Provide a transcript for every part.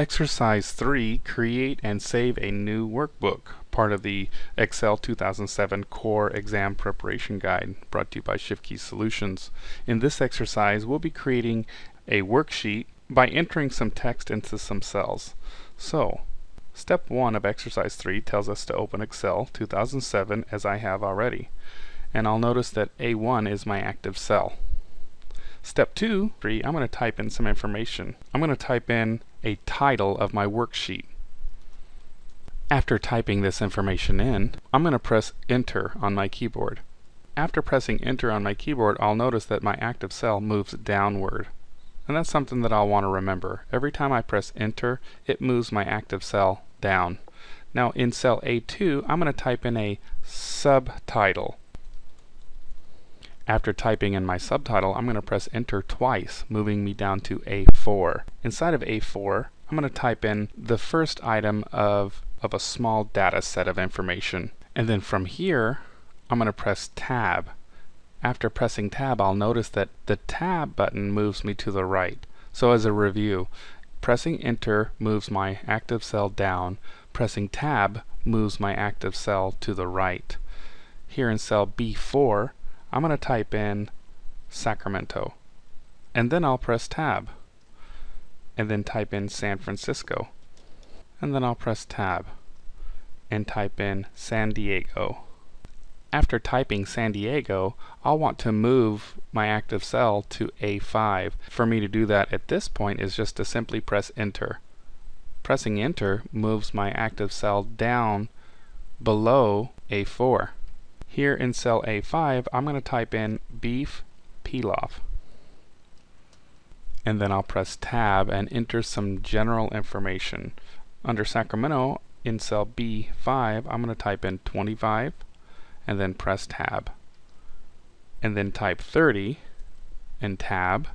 Exercise 3, create and save a new workbook, part of the Excel 2007 Core Exam Preparation Guide, brought to you by Shiftkey Solutions. In this exercise, we'll be creating a worksheet by entering some text into some cells. So, step 1 of exercise 3 tells us to open Excel 2007 as I have already. And I'll notice that A1 is my active cell. Step 2, I'm going to type in some information. I'm going to type in a title of my worksheet. After typing this information in, I'm going to press Enter on my keyboard. After pressing Enter on my keyboard, I'll notice that my active cell moves downward. And that's something that I'll want to remember. Every time I press Enter, it moves my active cell down. Now in cell A2, I'm going to type in a subtitle. After typing in my subtitle, I'm going to press Enter twice, moving me down to A4. Inside of A4, I'm going to type in the first item of a small data set of information. And then from here, I'm going to press Tab. After pressing Tab, I'll notice that the Tab button moves me to the right. So as a review, pressing Enter moves my active cell down. Pressing Tab moves my active cell to the right. Here in cell B4, I'm going to type in Sacramento, and then I'll press Tab, and then type in San Francisco, and then I'll press Tab and type in San Diego. After typing San Diego, I'll want to move my active cell to A5. For me to do that at this point is just to simply press Enter. Pressing Enter moves my active cell down below A4. Here in cell A5, I'm going to type in beef pilaf. And then I'll press Tab and enter some general information. Under Sacramento, in cell B5, I'm going to type in 25 and then press Tab. And then type 30 and Tab,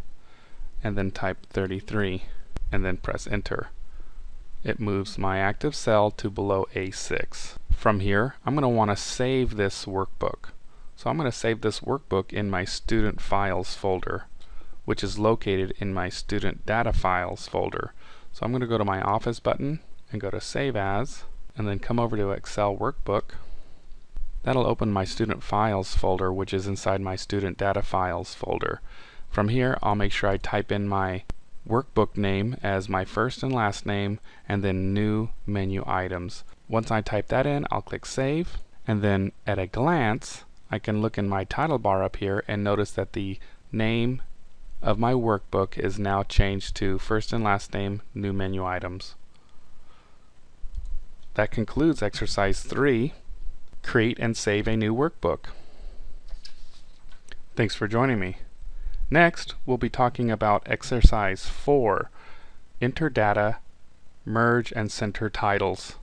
and then type 33 and then press Enter. It moves my active cell to below A6. From here, I'm going to want to save this workbook. So I'm going to save this workbook in my Student Files folder, which is located in my Student Data Files folder. So I'm going to go to my Office button and go to Save As, and then come over to Excel Workbook. That'll open my Student Files folder, which is inside my Student Data Files folder. From here, I'll make sure I type in my workbook name as my first and last name, and then New Menu Items. Once I type that in, I'll click Save, and then at a glance I can look in my title bar up here and notice that the name of my workbook is now changed to first and last name, New Menu Items. That concludes exercise 3, create and save a new workbook. Thanks for joining me. Next, we'll be talking about exercise 4, enter data, merge and center titles.